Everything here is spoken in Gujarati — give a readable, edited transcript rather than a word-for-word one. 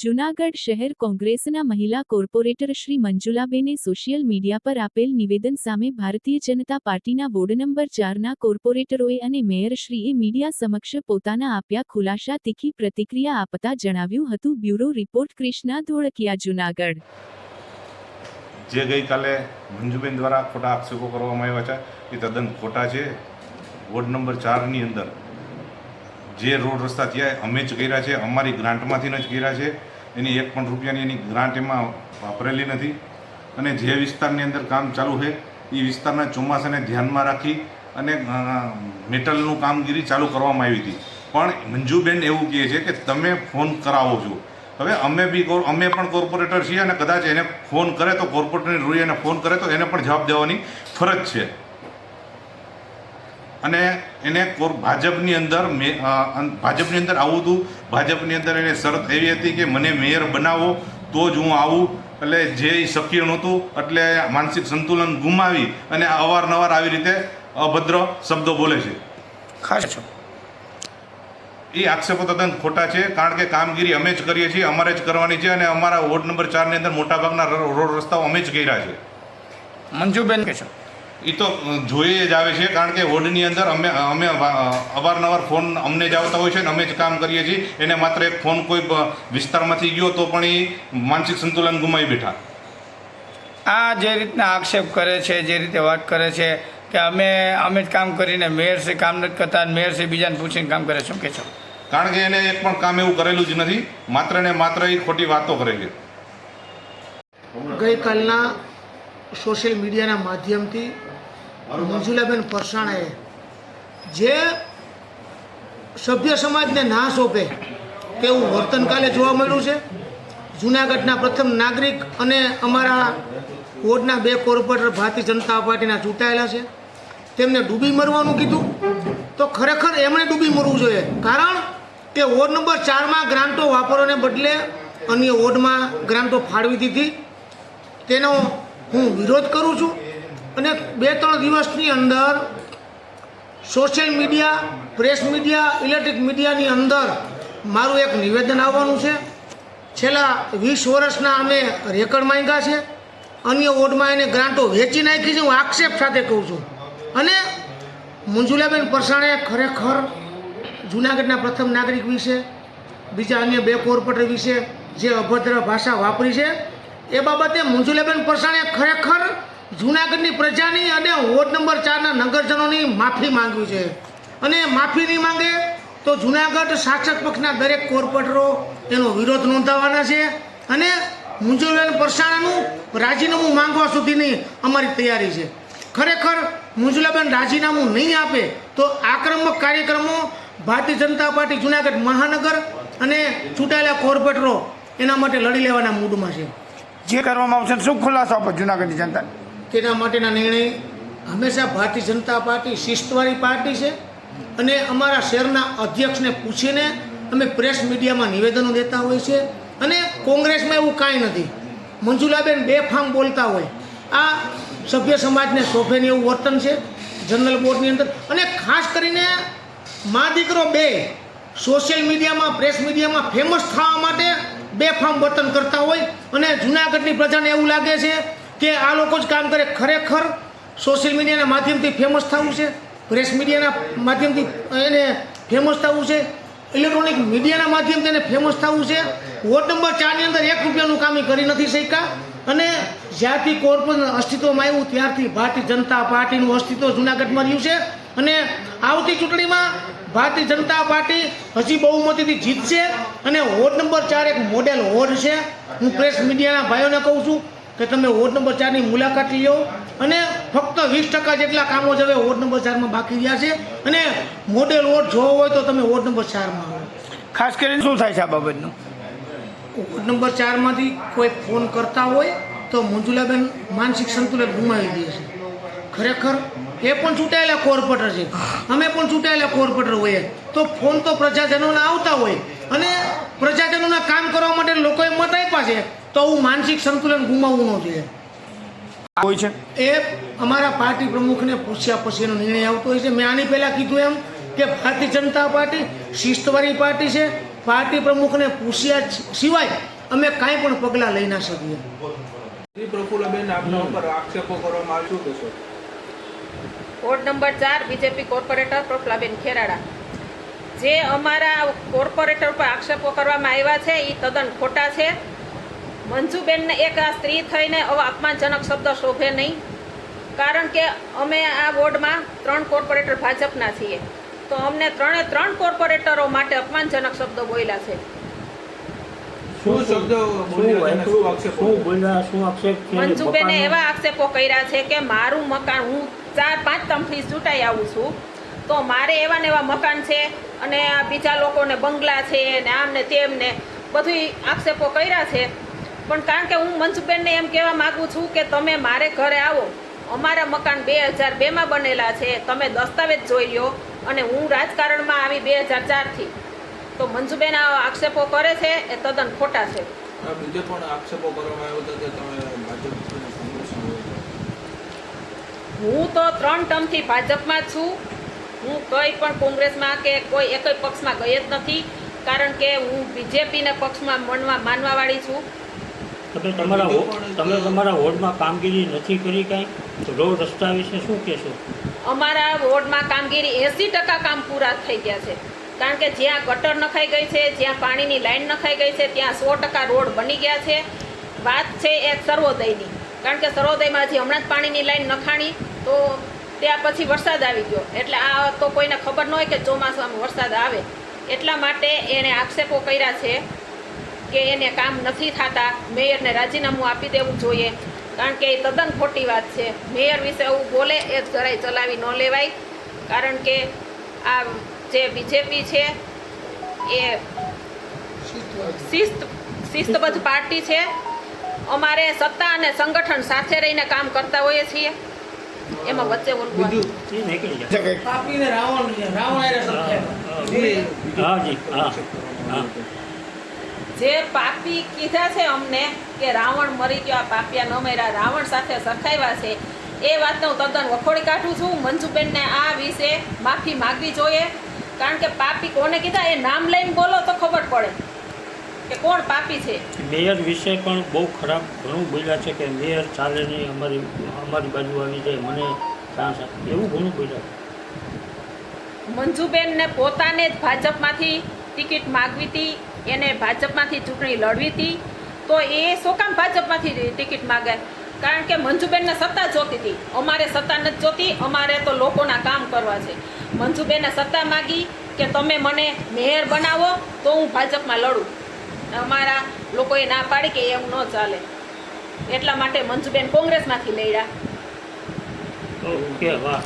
જૂનાગઢ શહેર કોંગ્રેસના મહિલા કોર્પોરેટર શ્રી મંજુલાબેને સોશિયલ મીડિયા પર આપેલ નિવેદન સામે ભારતીય જનતા પાર્ટીના વોર્ડ નંબર 4ના કોર્પોરેટરોએ અને મેયરશ્રીએ મીડિયા સમક્ષ પોતાના આપ્યા ખુલાસા તીખી પ્રતિક્રિયા આપતા જણાવ્યું હતું. Bureau report Krishna Dholakia, Junagadh. જે ગઈકાલે મંજુબેન દ્વારા ખોટા આક્ષેપો કરવામાં આવ્યા છે એ તદ્દન ખોટા છે. વોર્ડ નંબર 4ની અંદર જે રોડ રસ્તા થયા અમે જ કર્યા છે, અમારી ગ્રાન્ટમાંથી જ કર્યા છે. એની એક પણ રૂપિયાની એની ગ્રાન્ટ એમાં વાપરેલી નથી. અને જે વિસ્તારની અંદર કામ ચાલુ છે એ વિસ્તારના ચોમાસાને ધ્યાનમાં રાખી અને મેટલનું કામગીરી ચાલુ કરવામાં આવી હતી. પણ મંજુબેન એવું કહે છે કે તમે ફોન કરાવો છો. હવે અમે પણ કોર્પોરેટર છીએ અને કદાચ એને ફોન કરે તો કોર્પોરેટરની રૂએ એને ફોન કરે તો એને પણ જવાબ દેવાની ફરજ છે. અને એને ભાજપની અંદર આવું હતું. ભાજપની અંદર એને શરત એવી હતી કે મને મેયર બનાવો તો જ હું આવું. એટલે જે શક્ય નહોતું એટલે માનસિક સંતુલન ગુમાવી અને અવારનવાર આવી રીતે અભદ્ર શબ્દો બોલે છે. ખાસ એ આક્ષેપો તદ્દન ખોટા છે, કારણ કે કામગીરી અમે જ કરીએ છીએ, અમારે જ કરવાની છે. અને અમારા વોર્ડ નંબર 4ની અંદર મોટાભાગના રોડ રસ્તાઓ અમે જ કર્યા છે. મંજુબેન કે છો એ તો જોઈએ જ આવે છે, કારણ કે વોર્ડની અંદર અમે અવારનવાર ફોન અમને જ આવતા હોય છે અને અમે જ કામ કરીએ છીએ. એને માત્ર એક ફોન કોઈ વિસ્તારમાંથી ગયો તો પણ એ માનસિક સંતુલન ગુમાવી બેઠા. આ જે રીતના આક્ષેપ કરે છે, જે રીતે વાત કરે છે કે અમે જ કામ કરીને મેયરશ્રી કામ નથી કરતા, મેયરશ્રી બીજાને પૂછીને કામ કરે, શું કહે છો? કારણ કે એને એક પણ કામ એવું કરેલું જ નથી. માત્ર ને માત્ર એ ખોટી વાતો કરે છે. ગઈકાલના સોશિયલ મીડિયાના માધ્યમથી મંજુલાબેન પરસાણાએ જે સભ્ય સમાજને ના સોંપે તેવું વર્તન કાલે જોવા મળ્યું છે. જૂનાગઢના પ્રથમ નાગરિક અને અમારા વોર્ડના 2 કોર્પોરેટર ભારતીય જનતા પાર્ટીના ચૂંટાયેલા છે. તેમને ડૂબી મરવાનું કીધું તો ખરેખર એમણે ડૂબી મરવું જોઈએ, કારણ કે વોર્ડ નંબર 4માં ગ્રાન્ટો વાપરવાને બદલે અન્ય વોર્ડમાં ગ્રાન્ટો ફાળવી દીધી. તેનો હું વિરોધ કરું છું. અને 2-3 દિવસની અંદર social media, press media, electric મીડિયાની અંદર મારું એક નિવેદન આવવાનું છે. છેલ્લા 20 વર્ષના અમે રેકર્ડ માંગ્યા છે. અન્ય વોર્ડમાં એને ગ્રાન્ટો વેચી નાખી છે, હું આક્ષેપ સાથે કહું છું. અને મંજુલાબેન પરસાણે ખરેખર જૂનાગઢના પ્રથમ નાગરિક વિશે, બીજા અન્ય 2 કોર્પોરેટર વિશે જે અભદ્ર ભાષા વાપરી છે એ બાબતે મંજુલાબેન પરસાણે ખરેખર જૂનાગઢની પ્રજાની અને વોર્ડ નંબર 4ના નગરજનોની માફી માંગવી છે. અને માફી નહીં માંગે તો જૂનાગઢ શાસક પક્ષના દરેક કોર્પોરેટરો એનો વિરોધ નોંધાવવાના છે. અને મંજુલાબેન પરસાણાનું રાજીનામું માંગવા સુધીની અમારી તૈયારી છે. ખરેખર મંજુલાબેન રાજીનામું નહીં આપે તો આક્રમક કાર્યક્રમો ભારતીય જનતા પાર્ટી જૂનાગઢ મહાનગર અને ચૂંટાયેલા કોર્પોરેટરો એના માટે લડી લેવાના મૂડમાં છે. જે કરવામાં આવશે શું ખુલાસો આપો જૂનાગઢની જનતા? તેના માટેના નિર્ણય હંમેશા ભારતીય જનતા પાર્ટી શિસ્તવાળી પાર્ટી છે. અને અમારા શહેરના અધ્યક્ષને પૂછીને અમે પ્રેસ મીડિયામાં નિવેદનો દેતા હોય છે. અને કોંગ્રેસમાં એવું કાંઈ નથી. મંજુલાબેન બેફામ બોલતા હોય, આ સભ્ય સમાજને શોભેને એવું વર્તન છે જનરલ બોર્ડની અંદર. અને ખાસ કરીને મા દીકરો 2 સોશિયલ મીડિયામાં, પ્રેસ મીડિયામાં ફેમસ થવા માટે બેફામ વર્તન કરતા હોય. અને જૂનાગઢની પ્રજાને એવું લાગે છે કે આ લોકો જ કામ કરે. ખરેખર સોશિયલ મીડિયાના માધ્યમથી ફેમસ થવું છે, પ્રેસ મીડિયાના માધ્યમથી એને ફેમસ થવું છે, ઇલેક્ટ્રોનિક મીડિયાના માધ્યમથી એને ફેમસ થવું છે. વોર્ડ નંબર 4ની અંદર 1 રૂપિયાનું કામ કરી નથી શક્યા. અને જ્યારથી કોર્પોરેશન અસ્તિત્વમાં આવ્યું ત્યારથી ભારતીય જનતા પાર્ટીનું અસ્તિત્વ જૂનાગઢમાં રહ્યું છે. અને આવતી ચૂંટણીમાં ભારતીય જનતા પાર્ટી હજી બહુમતીથી જીતશે. અને વોર્ડ નંબર 4 એક મોડેલ વોર્ડ છે. હું પ્રેસ મીડિયાના ભાઈઓને કહું છું કે તમે વોર્ડ નંબર 4ની મુલાકાત લો. અને ફક્ત 20% જેટલા કામો જ હવે વોર્ડ નંબર 4માં બાકી રહ્યા છે. અને મોડેલ વોર્ડ જોવો હોય તો તમે વોર્ડ નંબર 4માં આવો. ખાસ કરીને શું થાય છે આ બાબતનું? વોર્ડ નંબર 4માંથી કોઈ ફોન કરતા હોય તો મંજુલાબેન માનસિક સંતુલન ગુમાવી દે છે. ખરેખર એ પણ ચૂંટાયેલા કોર્પોરેટર છે, અમે પણ ચૂંટાયેલા કોર્પોરેટર હોઈએ તો ફોન તો પ્રજાજનોના આવતા હોય. અને પ્રજાજનોના કામ કરવા માટે લોકોએ મત આપ્યા છે તો આવું માનસિક સંતુલન ગુમાવવું ન જોઈએ. હોય છે એ અમારા પાર્ટી પ્રમુખને પૂછ્યા પછી એનો નિર્ણય આવતો હોય છે. મેં આની પહેલાં કીધું એમ કે ભારતીય જનતા પાર્ટી શિસ્તવાળી પાર્ટી છે. પાર્ટી પ્રમુખને પૂછ્યા સિવાય અમે કાંઈ પણ પગલાં લઈ ના શકીએ. શ્રી પ્રફુલ્લબેન, આપના ઉપર આક્ષેપો કરવામાં આવે શું કહેશો? Ward number 4 BJP corporator Prafullaben Kherada, જે અમારા કોર્પોરેટર પર આક્ષેપો કરવામાં આવ્યા છે એ તદ્દન ખોટા છે. મંજુબેનને એક આ સ્ત્રી થઈને આવા અપમાનજનક શબ્દ શોભે નહીં, કારણ કે અમે આ વોર્ડમાં 3 કોર્પોરેટર ભાજપના છીએ, તો અમને 3 કોર્પોરેટરો માટે અપમાનજનક શબ્દો બોલ્યા છે. શું શબ્દ બોલ્યા અને શું આક્ષેપો? મંજુબેને એવા આક્ષેપો કર્યા છે કે મારું મકાન, હું 4-5 ટર્મથી ચૂંટાઈ આવું છું, તો મારે એવા ને એવા મકાન છે અને આ બીજા લોકોને બંગલા છે ને આમ ને તેમ ને બધું આક્ષેપો કર્યા છે. પણ કારણ કે હું મંજુબેનને એમ કહેવા માગું છું કે તમે મારે ઘરે આવો, અમારા મકાન 2002માં બનેલા છે, તમે દસ્તાવેજ જોઈ લો, અને હું રાજકારણમાં આવી 2004થી. તો મંજુબેન આ આક્ષેપો કરે છે એ તદ્દન ખોટા છે. બીજે પણ આક્ષેપો કરવામાં આવ્યો હતો કે તમે ભાજપ અને કોંગ્રેસમાં હોય. હું તો 3 ટર્મથી ભાજપમાં જ છું. હું કંઈ પણ કોંગ્રેસમાં કે કોઈ એક પક્ષમાં ગઈ જ નથી, કારણ કે હું બીજેપીના પક્ષમાં માનવાવાળી છું. તમે તમારા વોર્ડમાં કામગીરી નથી કરી કાંઈ? રોડ રસ્તા વિશે શું કહેશો? અમારા વોર્ડમાં કામગીરી 80% કામ પૂરા થઈ ગયા છે, કારણ કે જ્યાં ગટર નખાઈ ગઈ છે, જ્યાં પાણીની લાઈન નખાઈ ગઈ છે, ત્યાં 100% રોડ બની ગયા છે. વાત છે એક સર્વોદયની, કારણ કે સર્વોદયમાં હજી હમણાં જ પાણીની લાઈન નખાણી, તો ત્યાં પછી વરસાદ આવી ગયો, એટલે આ તો કોઈને ખબર ન હોય કે ચોમાસામાં વરસાદ આવે, એટલા માટે એણે આક્ષેપો કર્યા છે કે એને કામ નથી થતા, મેયરને રાજીનામું આપી દેવું જોઈએ, કારણ કે એ તદ્દન ખોટી વાત છે. મેયર વિશે એવું બોલે એ જરાય ચલાવી ન લેવાય, કારણ કે આ જે બીજેપી છે એ શિસ્તબદ્ધ પાર્ટી છે. અમારે સત્તા અને સંગઠન સાથે રહીને કામ કરતા હોઈએ છીએ, એમાં વચ્ચે બોલવું એ નીકળી જાય. પાપીને રાવણ હારે સરખાવ્યા. હાજી, હા હા. જે પાપી કીધા છે અમને કે રાવણ મરી ગયો, આ પાપિયા ન મર્યા, રાવણ સાથે સરખાવ્યા છે, એ વાતને હું તદ્દન વખોડી કાઢું છું. મંજુબેનને આ વિશે માફી માગવી જોઈએ, કારણ કે પાપી કોને કીધા એ નામ લઈને બોલો તો ખબર પડે કે કોણ પાપી છે. મેયર વિશે પણ બહુ ખરાબ ઘણું બોલ્યા છે કે મેયર ચાલે નહીં, અમારી બાજુ આવી જાય, મને ચાન્સ આપે, એવું ઘણું બોલ્યા. મંજુબેનને પોતાને જ ભાજપમાંથી ટિકિટ માગવી હતી, એને ભાજપમાંથી ચૂંટણી લડવી હતી, તો એ શું કામ ભાજપમાંથી ટિકિટ માગે? કારણ કે મંજુબેનને સત્તા જોતી હતી, અમારે સત્તા નથી જોતી, અમારે તો લોકોના કામ કરવા છે. મંજુબેને સત્તા માગી કે તમે મને મેયર બનાવો તો હું ભાજપમાં લડું, અમારા લોકોએ ના પાડી કે એવું ન ચાલે, એટલા માટે મંજુબેન કોંગ્રેસમાંથી લડ્યા. ઓકે, વાહ.